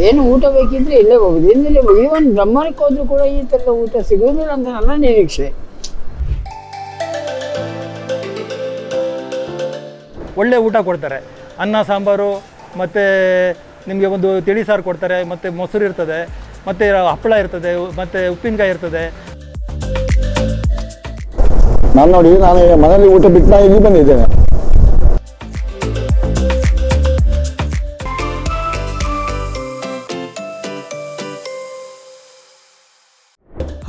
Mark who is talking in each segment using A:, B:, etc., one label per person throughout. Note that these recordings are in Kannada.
A: ಏನು ಊಟ ಬೇಕಿದ್ರೆ ಇಲ್ಲೇ ಹೋಗುದು, ಹಿಂದಿಲ್ಲೇ ಈವನ್ ಬ್ರಹ್ಮಕ್ಕೆ ಹೋದ್ರೂ ಕೂಡ ಈ ಥರದ ಊಟ ಸಿಗೋದಿಲ್ಲ ಅಂತ ನನ್ನ ನಿರೀಕ್ಷೆ.
B: ಒಳ್ಳೆ ಊಟ ಕೊಡ್ತಾರೆ, ಅನ್ನ ಸಾಂಬಾರು ಮತ್ತು ನಿಮಗೆ ಒಂದು ತಿಳಿ ಸಾರು ಕೊಡ್ತಾರೆ, ಮತ್ತು ಮೊಸರು ಇರ್ತದೆ, ಮತ್ತು ಹಪ್ಪಳ ಇರ್ತದೆ, ಮತ್ತು ಉಪ್ಪಿನಕಾಯಿ ಇರ್ತದೆ.
C: ನಾನು ನೋಡಿ, ನಾನು ಮನೇಲಿ ಊಟ ಬಿಟ್ಟು ನಾನು ಇಲ್ಲಿ ಬಂದಿದ್ದೇನೆ.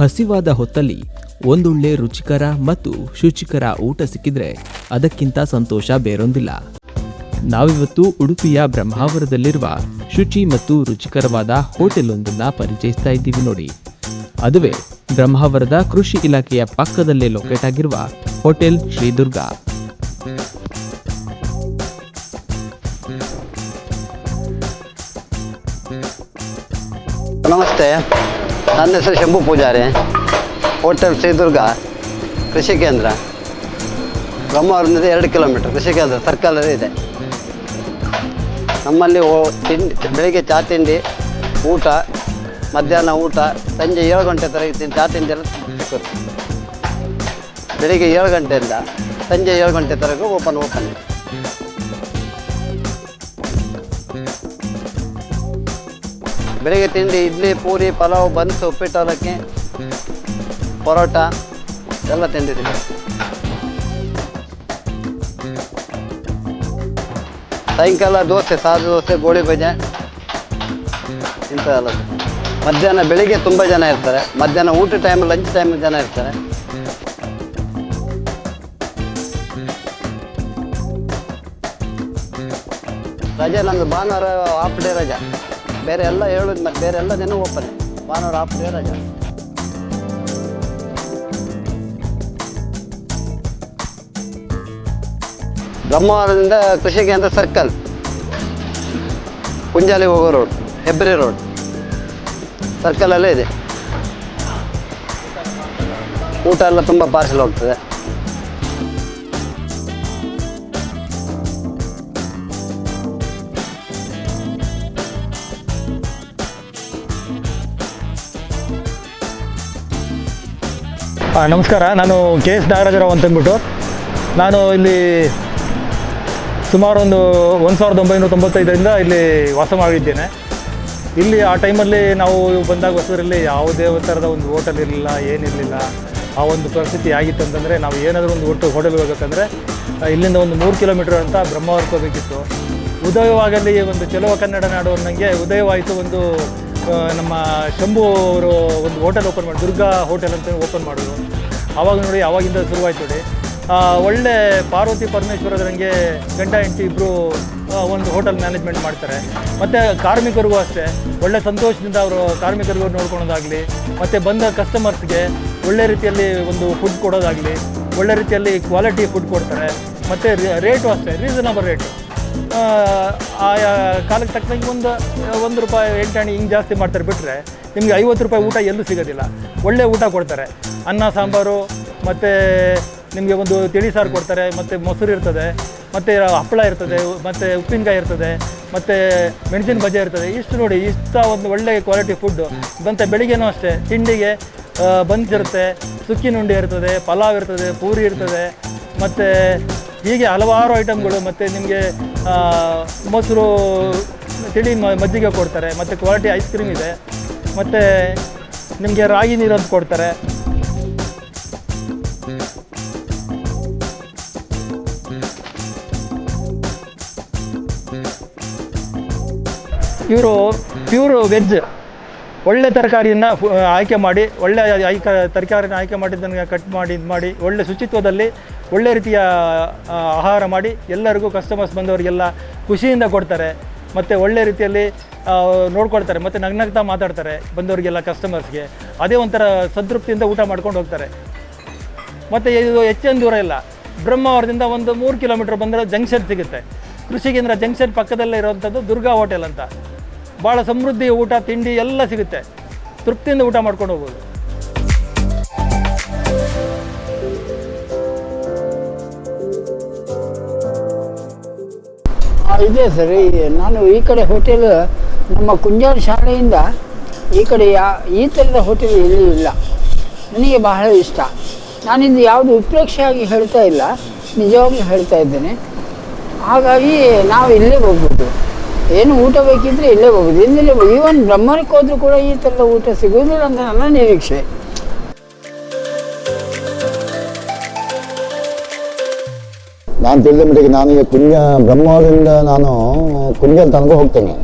D: ಹಸಿವಾದ ಹೊತ್ತಲ್ಲಿ ಒಂದೊಳ್ಳೆ ರುಚಿಕರ ಮತ್ತು ಶುಚಿಕರ ಊಟ ಸಿಕ್ಕಿದ್ರೆ ಅದಕ್ಕಿಂತ ಸಂತೋಷ ಬೇರೊಂದಿಲ್ಲ. ನಾವಿವತ್ತು ಉಡುಪಿಯ ಬ್ರಹ್ಮಾವರದಲ್ಲಿರುವ ಶುಚಿ ಮತ್ತು ರುಚಿಕರವಾದ ಹೋಟೆಲ್ ಒಂದನ್ನು ಪರಿಚಯಿಸ್ತಾ ಇದ್ದೀವಿ ನೋಡಿ. ಅದುವೇ ಬ್ರಹ್ಮಾವರದ ಕೃಷಿ ಇಲಾಖೆಯ ಪಕ್ಕದಲ್ಲೇ ಲೊಕೇಟ್ ಆಗಿರುವ ಹೋಟೆಲ್ ಶ್ರೀ ದುರ್ಗಾ.
E: ನಮಸ್ತೆ, ನನ್ನ ಹೆಸರು ಶಂಭು ಪೂಜಾರಿ. ಹೋಟೆಲ್ ಶ್ರೀ ದುರ್ಗಾ ಕೃಷಿ ಕೇಂದ್ರ, ಬ್ರಹ್ಮಾವರದಿಂದ 2 ಕಿಲೋಮೀಟರ್ ಕೃಷಿ ಕೇಂದ್ರ ಸರ್ಕಲಲ್ಲಿ ಇದೆ. ನಮ್ಮಲ್ಲಿ ಬೆಳಿಗ್ಗೆ ಚಾ ತಿಂಡಿ, ಊಟ, ಮಧ್ಯಾಹ್ನ ಊಟ, ಸಂಜೆ 7 ಗಂಟೆ ತನಕ ಚಾ ತಿಂಡಿ ಎಲ್ಲ ಸಿಗುತ್ತೆ. ಬೆಳಿಗ್ಗೆ 7 ಗಂಟೆಯಿಂದ ಸಂಜೆ 7 ಗಂಟೆ ತನಕ ಓಪನ್ ಇದೆ. ಬೆಳಿಗ್ಗೆ ತಿಂಡಿ ಇಡ್ಲಿ, ಪೂರಿ, ಪಲಾವ್, ಬನ್ಸು, ಉಪ್ಪಿಟ್ಟು, ಅವಲಕ್ಕಿ, ಪರೋಟ ಎಲ್ಲ ತಿಂಡಿ ಸಿಗುತ್ತೆ. ಸಾಯಂಕಾಲ ದೋಸೆ, ಸಾದು ದೋಸೆ, ಗೋಳಿ ಬಜೆ ಇಂಥವೆಲ್ಲ. ಮಧ್ಯಾಹ್ನ ಬೆಳಿಗ್ಗೆ ತುಂಬ ಜನ ಇರ್ತಾರೆ, ಮಧ್ಯಾಹ್ನ ಊಟ ಟೈಮ್, ಲಂಚ್ ಟೈಮ್ ಜನ ಇರ್ತಾರೆ. ರಜೆ ನಮ್ಮದು ಭಾನುವಾರ ಹಾಫ್ ಡೇ ರಜೆ, ಬೇರೆ ಎಲ್ಲ ಹೇಳೋದು ಮತ್ತು ಬೇರೆ ಎಲ್ಲ ದಿನ ಓಪನ್. ಭಾನುವಾರ ಹಾಫ್ ಡೇ ರಜೆ. ಬ್ರಹ್ಮಾವರದಿಂದ ಕೃಷಿ ಕೇಂದ್ರ ಸರ್ಕಲ್, ಕುಂಜಾಲಿ ಹೋಗೋ ರೋಡ್, ಹೆಬ್ರಿ ರೋಡ್ ಸರ್ಕಲಲ್ಲೇ ಇದೆ. ಊಟ ಎಲ್ಲ ತುಂಬ ಪಾರ್ಸಲ್ ಹೋಗ್ತದೆ.
B: ನಮಸ್ಕಾರ, ನಾನು ಕೆ ಎಸ್ ನಾಗರಾಜರಾವ್ ಅಂತಂದ್ಬಿಟ್ಟು ನಾನು ಇಲ್ಲಿ ಸುಮಾರು ಒಂದು 1995ರಿಂದ ಇಲ್ಲಿ ವಾಸ ಮಾಡಿದ್ದೇನೆ. ಇಲ್ಲಿ ಆ ಟೈಮಲ್ಲಿ ನಾವು ಬಂದಾಗ ಹೊಸದರಲ್ಲಿ ಯಾವುದೇ ಥರದ ಒಂದು ಹೋಟೆಲ್ ಇರಲಿಲ್ಲ, ಏನಿರಲಿಲ್ಲ. ಆ ಒಂದು ಪರಿಸ್ಥಿತಿ ಆಗಿತ್ತು ಅಂತಂದರೆ ನಾವು ಏನಾದರೂ ಒಂದು ಹೋಟೆಲ್ಗೆ ಹೋಗ್ಬೇಕಂದ್ರೆ ಇಲ್ಲಿಂದ ಒಂದು 3 ಕಿಲೋಮೀಟರ್ ಅಂತ ಬ್ರಹ್ಮಾವರಕ್ಕೆ ಹೋಗಬೇಕಿತ್ತು. ಉದಯವಾಗಲಿ ಒಂದು ಚೆಲುವ ಕನ್ನಡ ನಾಡು ಅನ್ನಂಗೆ ಉದಯವಾಯಿತು. ಒಂದು ನಮ್ಮ ಶಂಭು ಅವರು ಒಂದು ಹೋಟೆಲ್ ಓಪನ್ ಮಾಡಿ, ದುರ್ಗಾ ಹೋಟೆಲ್ ಅಂತ ಓಪನ್ ಮಾಡೋದು. ಆವಾಗ ನೋಡಿ, ಆವಾಗಿಂದ ಶುರುವಾಯಿತು ನೋಡಿ. ಒಳ್ಳೆ ಪಾರ್ವತಿ ಪರಮೇಶ್ವರದಂಗೆ ಗಂಡ ಹೆಂಡತಿ ಇಬ್ಬರು ಒಂದು ಹೋಟೆಲ್ ಮ್ಯಾನೇಜ್ಮೆಂಟ್ ಮಾಡ್ತಾರೆ. ಮತ್ತು ಕಾರ್ಮಿಕರಿಗೂ ಅಷ್ಟೇ ಒಳ್ಳೆ ಸಂತೋಷದಿಂದ ಅವರು ಕಾರ್ಮಿಕರಿಗೂ ನೋಡ್ಕೊಳೋದಾಗಲಿ, ಮತ್ತು ಬಂದ ಕಸ್ಟಮರ್ಸ್ಗೆ ಒಳ್ಳೆ ರೀತಿಯಲ್ಲಿ ಒಂದು ಫುಡ್ ಕೊಡೋದಾಗಲಿ, ಒಳ್ಳೆ ರೀತಿಯಲ್ಲಿ ಕ್ವಾಲಿಟಿ ಫುಡ್ ಕೊಡ್ತಾರೆ. ಮತ್ತು ರೇಟು ಅಷ್ಟೇ ರೀಸನಬಲ್ ರೇಟು. ಆಯಾ ಕಾಲಕ್ಕೆ ತಕ್ಕಂಗೆ ಒಂದು ರೂಪಾಯಿ 8 ಆಣೆ ಹಿಂಗೆ ಜಾಸ್ತಿ ಮಾಡ್ತಾರೆ. ಬಿಟ್ಟರೆ ನಿಮಗೆ 50 ರೂಪಾಯಿ ಊಟ ಎಲ್ಲೂ ಸಿಗೋದಿಲ್ಲ. ಒಳ್ಳೆ ಊಟ ಕೊಡ್ತಾರೆ, ಅನ್ನ ಸಾಂಬಾರು, ಮತ್ತು ನಿಮಗೆ ಒಂದು ತಿಳಿ ಸಾರು ಕೊಡ್ತಾರೆ, ಮತ್ತು ಮೊಸರು ಇರ್ತದೆ, ಮತ್ತು ಹಪ್ಪಳ ಇರ್ತದೆ, ಮತ್ತು ಉಪ್ಪಿನಕಾಯಿ ಇರ್ತದೆ, ಮತ್ತು ಮೆಣಸಿನ ಬಜೆ ಇರ್ತದೆ. ಇಷ್ಟು ನೋಡಿ, ಇಷ್ಟ ಒಂದು ಒಳ್ಳೆ ಕ್ವಾಲಿಟಿ ಫುಡ್ಡು. ಮತ್ತು ಬೆಳಿಗ್ಗೆನೂ ಅಷ್ಟೇ ತಿಂಡಿಗೆ ಬನ್ಸ್ ಇರುತ್ತೆ, ಸುಕ್ಕಿ ನುಂಡಿ ಇರ್ತದೆ, ಪಲಾವ್ ಇರ್ತದೆ, ಪೂರಿ ಇರ್ತದೆ, ಮತ್ತು ಹೀಗೆ ಹಲವಾರು ಐಟಮ್ಗಳು. ಮತ್ತು ನಿಮಗೆ ಮೊಸರು, ತಿಳಿ ಮಜ್ಜಿಗೆ ಕೊಡ್ತಾರೆ, ಮತ್ತು ಕ್ವಾಲಿಟಿ ಐಸ್ ಕ್ರೀಮ್ ಇದೆ, ಮತ್ತು ನಿಮಗೆ ರಾಗಿ ನೀರು ಅಂತ ಕೊಡ್ತಾರೆ. ಇವರು ಪ್ಯೂರ್ ವೆಜ್, ಒಳ್ಳೆ ತರಕಾರಿಯನ್ನು ಆಯ್ಕೆ ಮಾಡಿ, ಒಳ್ಳೆ ತರಕಾರಿನ ಆಯ್ಕೆ ಮಾಡಿದ್ದನ್ನು ಕಟ್ ಮಾಡಿ ಇದು ಮಾಡಿ ಒಳ್ಳೆ ಶುಚಿತ್ವದಲ್ಲಿ ಒಳ್ಳೆ ರೀತಿಯ ಆಹಾರ ಮಾಡಿ ಎಲ್ಲರಿಗೂ ಕಸ್ಟಮರ್ಸ್ ಬಂದವರಿಗೆಲ್ಲ ಖುಷಿಯಿಂದ ಕೊಡ್ತಾರೆ. ಮತ್ತು ಒಳ್ಳೆ ರೀತಿಯಲ್ಲಿ ನೋಡ್ಕೊಳ್ತಾರೆ, ಮತ್ತು ನಗ್ನಗ್ತಾ ಮಾತಾಡ್ತಾರೆ ಬಂದವರಿಗೆಲ್ಲ ಕಸ್ಟಮರ್ಸ್ಗೆ. ಅದೇ ಒಂಥರ ಸಂತೃಪ್ತಿಯಿಂದ ಊಟ ಮಾಡ್ಕೊಂಡು ಹೋಗ್ತಾರೆ. ಮತ್ತು ಇದು ಹೆಚ್ಚೇನು ದೂರ ಇಲ್ಲ, ಬ್ರಹ್ಮಾವರದಿಂದ ಒಂದು 3 ಕಿಲೋಮೀಟ್ರ್ ಬಂದರೆ ಜಂಕ್ಷನ್ ಸಿಗುತ್ತೆ. ಕೃಷಿ ಕೇಂದ್ರ ಜಂಕ್ಷನ್ ಪಕ್ಕದಲ್ಲೇ ಇರೋವಂಥದ್ದು ದುರ್ಗಾ ಹೋಟೆಲ್ ಅಂತ. ಭಾಳ ಸಮೃದ್ಧಿ ಊಟ ತಿಂಡಿ ಎಲ್ಲ ಸಿಗುತ್ತೆ, ತೃಪ್ತಿಯಿಂದ ಊಟ ಮಾಡ್ಕೊಂಡು ಹೋಗ್ಬೋದು.
A: ಇದೆ ಸರ್. ನಾನು ಈ ಕಡೆ ಹೋಟೆಲ್ ನಮ್ಮ ಕುಂಜಾರ ಶಾಲೆಯಿಂದ ಈ ಕಡೆ ಈ ಥರದ ಹೋಟೆಲ್ ಎಲ್ಲಿ ಇಲ್ಲ. ನನಗೆ ಬಹಳ ಇಷ್ಟ. ನಾನಿಂದು ಯಾವುದು ಉತ್ಪ್ರೇಕ್ಷೆಯಾಗಿ ಹೇಳ್ತಾ ಇಲ್ಲ, ನಿಜವಾಗ್ಲೂ ಹೇಳ್ತಾ ಇದ್ದೇನೆ. ಹಾಗಾಗಿ ನಾವು ಇಲ್ಲೇ ಹೋಗ್ಬೋದು, ಏನು ಊಟ ಬೇಕಿದ್ರೆ ಇಲ್ಲೇ ಹೋಗ್ಬೋದು. ಇಂದಲೇ ಈವನ್ ಬ್ರಹ್ಮರಕ್ಕೆ ಹೋದರೂ ಕೂಡ ಈ ಥರದ ಊಟ ಸಿಗೋದಿಲ್ಲ ಅಂತ ನನ್ನ ನಿರೀಕ್ಷೆ.
C: ನಾನು ತಿಳಿದ ಮಟ್ಟಿಗೆ ನಾನೀಗ ಬ್ರಹ್ಮವರದಿಂದ ನಾನು ಕುಂಜಲ್ ತನಕ ಹೋಗ್ತೇನೆ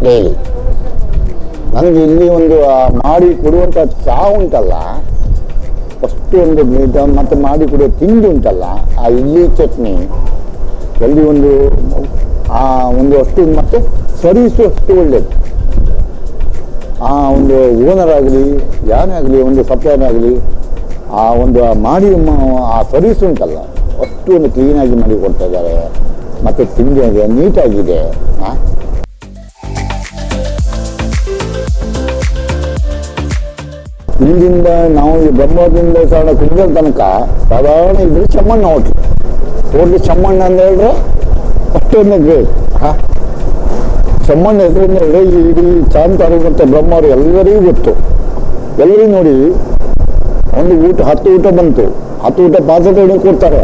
C: ಡೈಲಿ. ನನಗೆ ಇಲ್ಲಿ ಒಂದು ಮಾಡಿ ಕೊಡುವಂಥ ಚಹಾ ಉಂಟಲ್ಲ, ಅಷ್ಟು ಒಂದು ಮತ್ತು ಮಾಡಿ ಕೊಡುವ ತಿಂಡಿ ಉಂಟಲ್ಲ, ಆ ಇಡ್ಲಿ ಚಟ್ನಿ ಅಲ್ಲಿ ಒಂದು ಅಷ್ಟು ಮತ್ತು ಸರ್ವಿಸು ಅಷ್ಟು ಒಳ್ಳೆಯದು. ಆ ಒಂದು ಓನರ್ ಆಗಲಿ ಯಾರೇ ಆಗಲಿ, ಒಂದು ಸಪ್ಲೈಯರ್ ಆಗಲಿ, ಆ ಒಂದು ಮಾಡಿ ಆ ಸರ್ವಿಸ್ ಉಂಟಲ್ಲ ಅಷ್ಟು ಒಂದು ಕ್ಲೀನಾಗಿ ಮಾಡಿ ಕೊಡ್ತಾ ಇದ್ದಾರೆ. ಮತ್ತು ತಿಂಡಿ ನೀಟಾಗಿದೆ. ಇಲ್ಲಿಂದ ನಾವು ಈ ಬ್ರಹ್ಮದಿಂದ ಕುಂಜಲ್ ತನಕ ಸಾಧಾರಣ ಇದ್ರೆ ಚಮ್ಮಣ್ಣ ಹೋಟ್ಲು ಚಮ್ಮಣ್ಣ ಅಂತ ಹೇಳಿದ್ರೆ ಅಷ್ಟೊಂದು ಗ್ರೇಟ್. ಚಮ್ಮಣ್ಣ ಹೆಸರು ಹೇಳಿದ್ರೆ ಇಡೀ ಚಾಂತಾರು ಮತ್ತು ಬ್ರಹ್ಮವರು ಎಲ್ಲರಿಗೂ ಗೊತ್ತು. ಎಲ್ಲರಿಗೂ ನೋಡಿ ಒಂದು ಊಟ 10 ಊಟ ಬಂತು, 10 ಊಟ ಪಾತ್ರೆ ಕೊಡ್ತಾರೆ,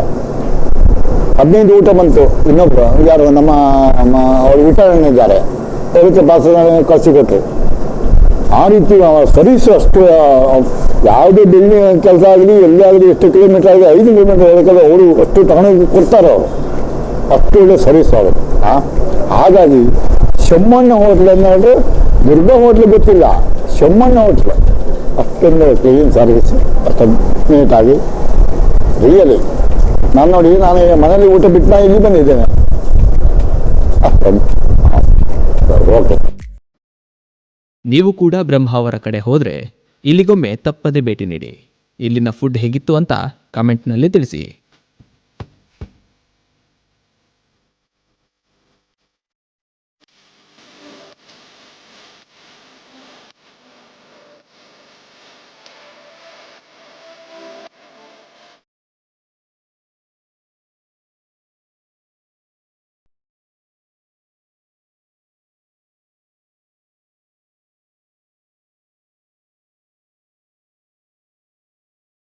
C: 15 ಊಟ ಬಂತು. ಇನ್ನೊಬ್ಬರು ಯಾರು ನಮ್ಮ ಅವರು ವಿತರಣೆ ಇದ್ದಾರೆ, ಅದಕ್ಕೆ ಪಾತ್ರೆ ಕಳಿಸಿಕೊಟ್ರು. ಆ ರೀತಿ ಸರ್ವಿಸು ಅಷ್ಟು. ಯಾವುದೇ ಬಿಲ್ಡಿಂಗ್ ಕೆಲಸ ಆಗಲಿ ಎಲ್ಲೇ ಆಗಲಿ, ಎಷ್ಟು ಕಿಲೋಮೀಟರ್ ಆಗಲಿ, 5 ಕಿಲೋಮೀಟರ್ ಹೋಗಬೇಕಾದ್ರೆ ಅವರು ಅಷ್ಟು ತಗೊಂಡೋಗಿ ಕೊಡ್ತಾರೆ. ಅವರು ಅಷ್ಟು ಒಳ್ಳೆ ಸರ್ವಿಸ್ ಆಗುತ್ತೆ. ಹಾಗಾಗಿ ಶಮ್ಮಣ್ಣ ಹೋಟ್ಲ್ ಅನ್ನೋದು ದುರ್ಗಾ ಹೋಟ್ಲ್ ಗೊತ್ತಿಲ್ಲ, ಶಮ್ಮಣ್ಣ ಹೋಟ್ಲು ಅಷ್ಟೊಂದು ಕ್ಲೀನ್ ಸರ್ವಿಸ್, ಅಷ್ಟೊಂದು ನೀಟಾಗಿ ರಿಯಲಿ. ನಾನು ನೋಡಿ, ನಾನು ಮನೇಲಿ ಊಟ ಬಿಟ್ಟು ನಾನು ಇಲ್ಲಿ ಬಂದಿದ್ದೇನೆ. ಅಷ್ಟೊಂದು ಓಕೆ.
D: ನೀವು ಕೂಡ ಬ್ರಹ್ಮಾವರ ಕಡೆ ಹೋದರೆ ಇಲ್ಲಿಗೊಮ್ಮೆ ತಪ್ಪದೆ ಭೇಟಿ ನೀಡಿ. ಇಲ್ಲಿನ ಫುಡ್ ಹೇಗಿತ್ತು ಅಂತ ಕಮೆಂಟ್ನಲ್ಲಿ ತಿಳಿಸಿ.